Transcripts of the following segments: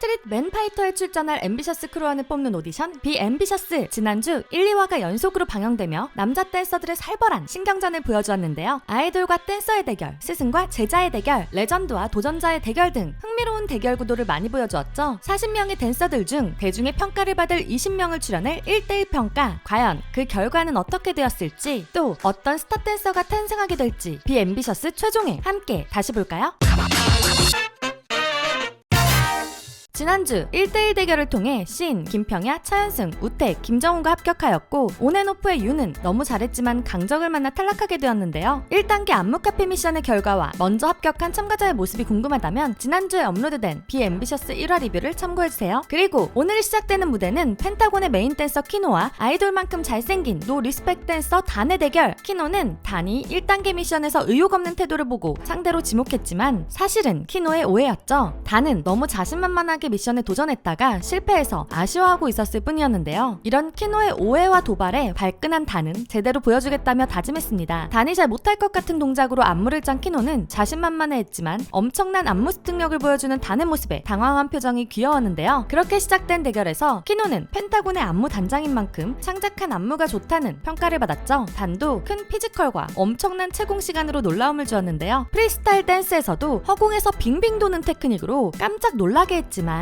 스트릿 맨파이터에 출전할 앰비셔스 크루원을 뽑는 오디션 비앰비셔스. 지난주 1, 2화가 연속으로 방영되며 남자 댄서들의 살벌한 신경전을 보여주었는데요. 아이돌과 댄서의 대결, 스승과 제자의 대결, 레전드와 도전자의 대결 등 흥미로운 대결 구도를 많이 보여주었죠. 40명의 댄서들 중 대중의 평가를 받을 20명을 출연할 1대1 평가. 과연 그 결과는 어떻게 되었을지, 또 어떤 스타 댄서가 탄생하게 될지 비앰비셔스 최종회 함께 다시 볼까요? 지난주 1대1 대결을 통해 신, 김평야, 차현승, 우택, 김정우가 합격하였고 온앤오프의 유는 너무 잘했지만 강적을 만나 탈락하게 되었는데요. 1단계 안무 카페 미션의 결과와 먼저 합격한 참가자의 모습이 궁금하다면 지난주에 업로드된 비앰비셔스 1화 리뷰를 참고해주세요. 그리고 오늘 시작되는 무대는 펜타곤의 메인 댄서 키노와 아이돌만큼 잘생긴 노 리스펙 댄서 단의 대결. 키노는 단이 1단계 미션에서 의욕 없는 태도를 보고 상대로 지목했지만 사실은 키노의 오해였죠. 단은 너무 자신만만하게 미션에 도전했다가 실패해서 아쉬워하고 있었을 뿐이었는데요. 이런 키노의 오해와 도발에 발끈한 단은 제대로 보여주겠다며 다짐했습니다. 단이 잘 못할 것 같은 동작으로 안무를 짠 키노는 자신만만해했지만 엄청난 안무 습득력을 보여주는 단의 모습에 당황한 표정이 귀여웠는데요. 그렇게 시작된 대결에서 키노는 펜타곤의 안무 단장인 만큼 창작한 안무가 좋다는 평가를 받았죠. 단도 큰 피지컬과 엄청난 채공 시간으로 놀라움을 주었는데요. 프리스타일 댄스에서도 허공에서 빙빙 도는 테크닉으로 깜짝 놀라게 했지만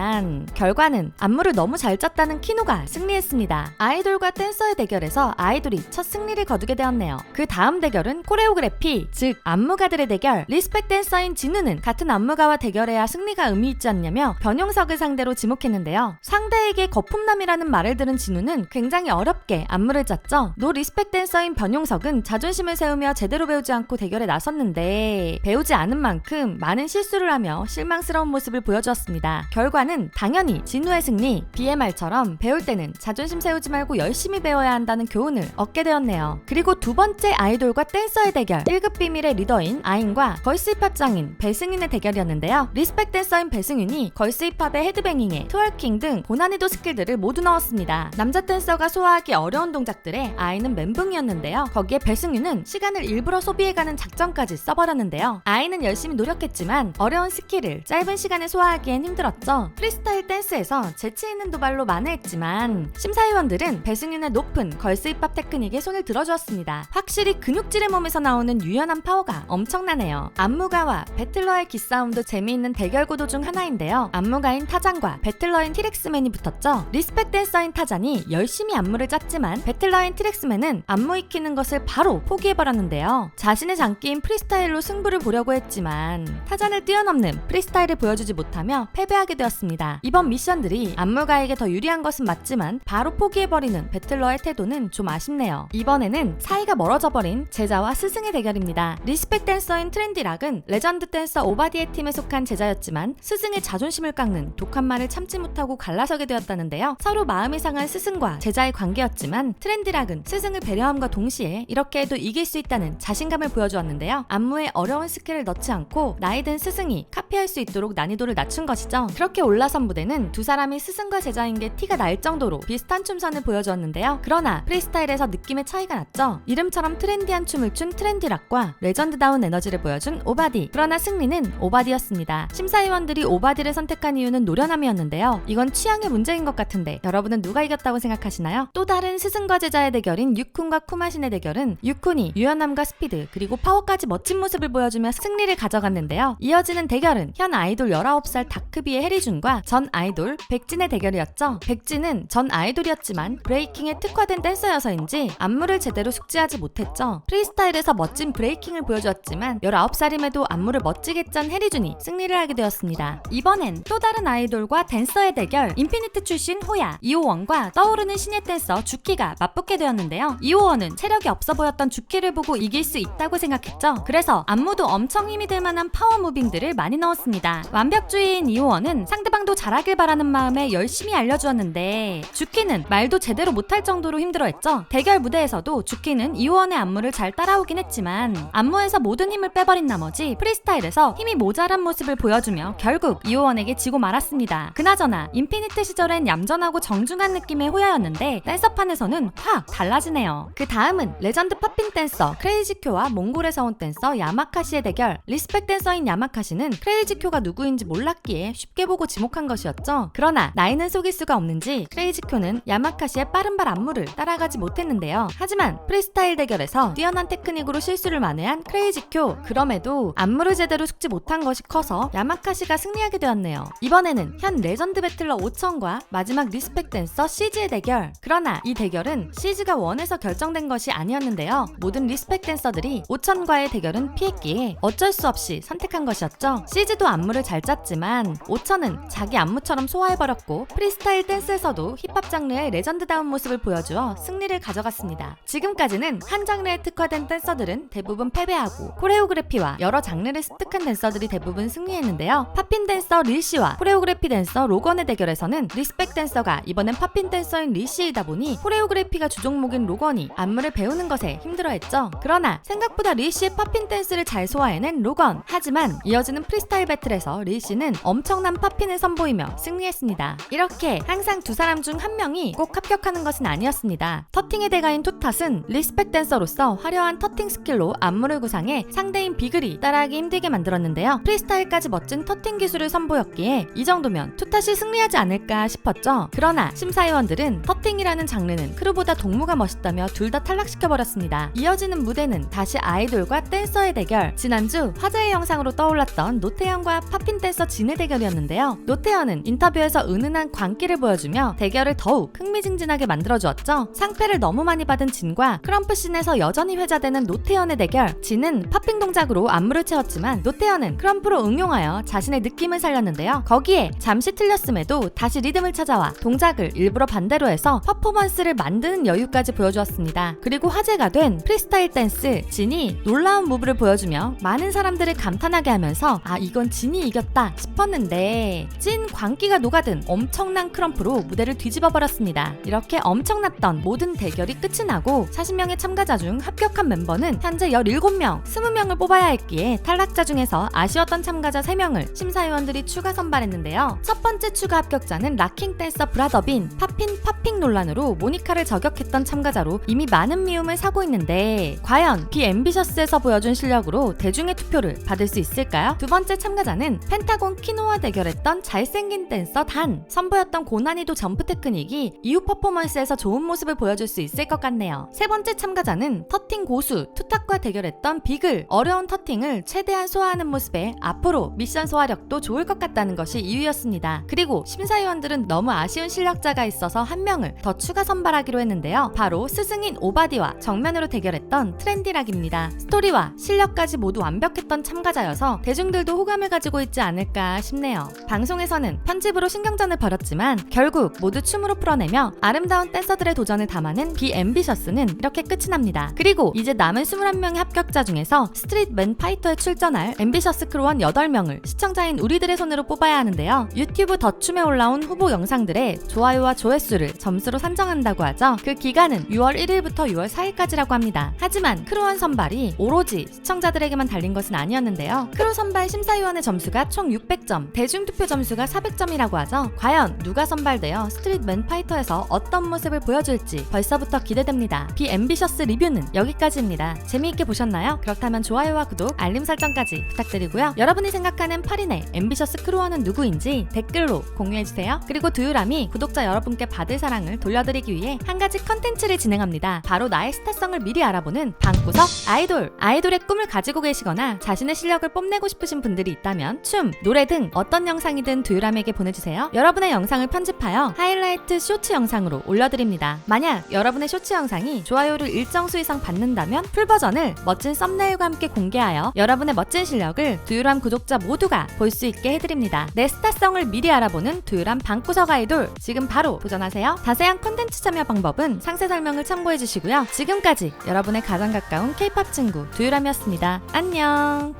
결과는 안무를 너무 잘 짰다는 키노가 승리했습니다. 아이돌과 댄서의 대결에서 아이돌이 첫 승리를 거두게 되었네요. 그 다음 대결은 코레오그래피, 즉 안무가들의 대결. 리스펙 댄서인 진우는 같은 안무가와 대결해야 승리가 의미 있지 않냐며 변용석을 상대로 지목했는데요. 상대에게 거품남이라는 말을 들은 진우는 굉장히 어렵게 안무를 짰죠. 노 리스펙 댄서인 변용석은 자존심을 세우며 제대로 배우지 않고 대결에 나섰는데 배우지 않은 만큼 많은 실수를 하며 실망스러운 모습을 보여주었습니다. 결과는 당연히 진우의 승리. BMR처럼 배울 때는 자존심 세우지 말고 열심히 배워야 한다는 교훈을 얻게 되었네요. 그리고 두 번째 아이돌과 댄서의 대결. 1급 비밀의 리더인 아인과 걸스 힙합 장인 배승윤의 대결이었는데요. 리스펙 댄서인 배승윤이 걸스 힙합의 헤드뱅잉에 트월킹 등 고난이도 스킬들을 모두 넣었습니다. 남자 댄서가 소화하기 어려운 동작들에 아인은 멘붕이었는데요. 거기에 배승윤은 시간을 일부러 소비해가는 작전까지 써버렸는데요. 아인은 열심히 노력했지만 어려운 스킬을 짧은 시간에 소화하기엔 힘들었죠. 프리스타일 댄스에서 재치있는 도발로 만회했지만 심사위원들은 배승윤의 높은 걸스 힙합 테크닉에 손을 들어주었습니다. 확실히 근육질의 몸에서 나오는 유연한 파워가 엄청나네요. 안무가와 배틀러의 기싸움도 재미있는 대결 구도 중 하나인데요. 안무가인 타잔과 배틀러인 티렉스맨이 붙었죠. 리스펙 댄서인 타잔이 열심히 안무를 짰지만 배틀러인 티렉스맨은 안무 익히는 것을 바로 포기해버렸는데요. 자신의 장기인 프리스타일로 승부를 보려고 했지만 타잔을 뛰어넘는 프리스타일을 보여주지 못하며 패배하게 되었습니다. 이번 미션들이 안무가에게 더 유리한 것은 맞지만 바로 포기해버리는 배틀러의 태도는 좀 아쉽네요. 이번에는 사이가 멀어져버린 제자와 스승의 대결입니다. 리스펙 댄서인 트렌디락은 레전드 댄서 오바디의 팀에 속한 제자였지만 스승의 자존심을 깎는 독한 말을 참지 못하고 갈라서게 되었다는데요. 서로 마음이 상한 스승과 제자의 관계였지만 트렌디락은 스승을 배려함과 동시에 이렇게 해도 이길 수 있다는 자신감을 보여주었는데요. 안무에 어려운 스킬을 넣지 않고 나이든 스승이 카피할 수 있도록 난이도를 낮춘 것이죠. 그렇게 올라선 무대는 두 사람이 스승과 제자인 게 티가 날 정도로 비슷한 춤선을 보여주었는데요. 그러나 프리스타일에서 느낌의 차이가 났죠. 이름처럼 트렌디한 춤을 춘 트렌디락과 레전드다운 에너지를 보여준 오바디. 그러나 승리는 오바디였습니다. 심사위원들이 오바디를 선택한 이유는 노련함이었는데요. 이건 취향의 문제인 것 같은데 여러분은 누가 이겼다고 생각하시나요? 또 다른 스승과 제자의 대결인 유쿤과 쿠마신의 대결은 유쿤이 유연함과 스피드 그리고 파워까지 멋진 모습을 보여주며 승리를 가져갔는데요. 이어지는 대결은 현 아이돌 19살 다크비의 해리준과 전 아이돌 백진의 대결이었죠. 백진은 전 아이돌이었지만 브레이킹에 특화된 댄서여서인지 안무를 제대로 숙지하지 못했죠. 프리스타일에서 멋진 브레이킹을 보여주었지만 19살임에도 안무를 멋지게 짠 해리준이 승리를 하게 되었습니다. 이번엔 또 다른 아이돌과 댄서의 대결. 인피니트 출신 호야, 이호원과 떠오르는 신예 댄서 주키가 맞붙게 되었는데요. 이호원은 체력이 없어 보였던 주키를 보고 이길 수 있다고 생각했죠. 그래서 안무도 엄청 힘이 될 만한 파워 무빙들을 많이 넣었습니다. 완벽주의인 이호원은 상대방도 잘하길 바라는 마음에 열심히 알려주었는데 주키는 말도 제대로 못할 정도로 힘들어했죠. 대결 무대에서도 주키는 이호원의 안무를 잘 따라오긴 했지만 안무에서 모든 힘을 빼버린 나머지 프리스타일에서 힘이 모자란 모습을 보여주며 결국 이호원에게 지고 말았습니다. 그나저나 인피니트 시절엔 얌전하고 정중한 느낌의 호야였는데 댄서판에서는 확 달라지네요. 그 다음은 레전드 팝핀 댄서 크레이지쿄와 몽골에서 온 댄서 야마카시의 대결. 리스펙 댄서인 야마카시는 크레이지쿄가 누구인지 몰랐기에 쉽게 보고 지목 주목한 것이었죠. 그러나 나이는 속일 수가 없는지 크레이지쿄는 야마카시의 빠른 발 안무를 따라가지 못했는데요. 하지만 프리스타일 대결에서 뛰어난 테크닉으로 실수를 만회한 크레이지쿄. 그럼에도 안무를 제대로 숙지 못한 것이 커서 야마카시가 승리하게 되었네요. 이번에는 현 레전드 배틀러 오천과 마지막 리스펙 댄서 CG의 대결. 그러나 이 대결은 CG가 원해서 결정된 것이 아니었는데요. 모든 리스펙 댄서들이 오천과의 대결은 피했기에 어쩔 수 없이 선택한 것이었죠. CG도 안무를 잘 짰지만 오천은 자기 안무처럼 소화해버렸고 프리스타일 댄스에서도 힙합 장르의 레전드다운 모습을 보여주어 승리를 가져갔습니다. 지금까지는 한 장르에 특화된 댄서들은 대부분 패배하고 코레오그래피와 여러 장르를 습득한 댄서들이 대부분 승리했는데요. 팝핀 댄서 릴씨와 코레오그래피 댄서 로건의 대결에서는 리스펙 댄서가 이번엔 팝핀 댄서인 릴씨이다 보니 코레오그래피가 주종목인 로건이 안무를 배우는 것에 힘들어했죠. 그러나 생각보다 릴씨의 팝핀 댄스를 잘 소화해낸 로건. 하지만 이어지는 프리스타일 배틀에서 릴씨는 엄청난 팝핀을 선보이며 승리했습니다. 이렇게 항상 두 사람 중 한 명이 꼭 합격하는 것은 아니었습니다. 터팅의 대가인 투탓은 리스펙 댄서로서 화려한 터팅 스킬로 안무를 구상해 상대인 비글이 따라하기 힘들게 만들었는데요. 프리스타일까지 멋진 터팅 기술을 선보였기에 이 정도면 투탓이 승리하지 않을까 싶었죠. 그러나 심사위원들은 터팅이라는 장르는 크루보다 동무가 멋있다며 둘 다 탈락시켜버렸습니다. 이어지는 무대는 다시 아이돌과 댄서의 대결. 지난주 화제의 영상으로 떠올랐던 노태현과 팝핀 댄서 진의 대결이었는데요. 노태현은 인터뷰에서 은은한 광기를 보여주며 대결을 더욱 흥미진진하게 만들어주었죠. 상패를 너무 많이 받은 진과 크럼프 씬에서 여전히 회자되는 노태현의 대결. 진은 팝핑 동작으로 안무를 채웠지만 노태현은 크럼프로 응용하여 자신의 느낌을 살렸는데요. 거기에 잠시 틀렸음에도 다시 리듬을 찾아와 동작을 일부러 반대로 해서 퍼포먼스를 만드는 여유까지 보여주었습니다. 그리고 화제가 된 프리스타일 댄스. 진이 놀라운 무브를 보여주며 많은 사람들을 감탄하게 하면서 아 이건 진이 이겼다 싶었는데 찐 광기가 녹아든 엄청난 크럼프로 무대를 뒤집어 버렸습니다. 이렇게 엄청났던 모든 대결이 끝이 나고 40명의 참가자 중 합격한 멤버는 현재 17명, 20명을 뽑아야 했기에 탈락자 중에서 아쉬웠던 참가자 3명을 심사위원들이 추가 선발했는데요. 첫 번째 추가 합격자는 락킹 댄서 브라더빈. 팝핑 논란으로 모니카를 저격했던 참가자로 이미 많은 미움을 사고 있는데 과연 비 앰비셔스에서 보여준 실력으로 대중의 투표를 받을 수 있을까요? 두 번째 참가자는 펜타곤 키노와 대결했던 잘생긴 댄서 단. 선보였던 고난이도 점프 테크닉이 이후 퍼포먼스에서 좋은 모습을 보여줄 수 있을 것 같네요. 세 번째 참가자는 터팅 고수 투탁과 대결했던 비글. 어려운 터팅을 최대한 소화하는 모습에 앞으로 미션 소화력도 좋을 것 같다는 것이 이유였습니다. 그리고 심사위원들은 너무 아쉬운 실력자가 있어서 한 명을 더 추가 선발하기로 했는데요. 바로 스승인 오바디와 정면으로 대결했던 트렌디락입니다. 스토리와 실력까지 모두 완벽했던 참가자여서 대중들도 호감을 가지고 있지 않을까 싶네요. 방송에서는 편집으로 신경전을 벌였지만 결국 모두 춤으로 풀어내며 아름다운 댄서들의 도전을 담아낸 비 앰비셔스는 이렇게 끝이 납니다. 그리고 이제 남은 21명의 합격자 중에서 스트릿맨 파이터에 출전할 앰비셔스 크루원 8명을 시청자인 우리들의 손으로 뽑아야 하는데요. 유튜브 더춤에 올라온 후보 영상들의 좋아요와 조회수를 점수로 산정한다고 하죠. 그 기간은 6월 1일부터 6월 4일까지라고 합니다. 하지만 크루원 선발이 오로지 시청자들에게만 달린 것은 아니었는데요. 크루 선발 심사위원의 점수가 총 600점, 대중투표 점수가 400점이라고 하죠. 과연 누가 선발되어 스트릿맨 파이터에서 어떤 모습을 보여줄지 벌써부터 기대됩니다. 비 앰비셔스 리뷰는 여기까지입니다. 재미있게 보셨나요? 그렇다면 좋아요와 구독, 알림 설정까지 부탁드리고요. 여러분이 생각하는 8인의 앰비셔스 크루원은 누구인지 댓글로 공유해주세요. 그리고 두유람이 구독자 여러분께 받을 사랑을 돌려드리기 위해 한 가지 컨텐츠를 진행합니다. 바로 나의 스타성을 미리 알아보는 방구석 아이돌. 아이돌의 꿈을 가지고 계시거나 자신의 실력을 뽐내고 싶으신 분들이 있다면 춤, 노래 등 어떤 영상이든 두유람에게 보내주세요. 여러분의 영상을 편집하여 하이라이트 쇼츠 영상으로 올려드립니다. 만약 여러분의 쇼츠 영상이 좋아요를 일정 수 이상 받는다면 풀버전을 멋진 썸네일과 함께 공개하여 여러분의 멋진 실력을 두유람 구독자 모두가 볼 수 있게 해드립니다. 내 스타성을 미리 알아보는 두유람 방구석 아이돌, 지금 바로 도전하세요. 자세한 콘텐츠 참여 방법은 상세 설명을 참고해주시고요. 지금까지 여러분의 가장 가까운 K-POP 친구 두유람이었습니다. 안녕.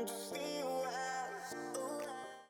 Just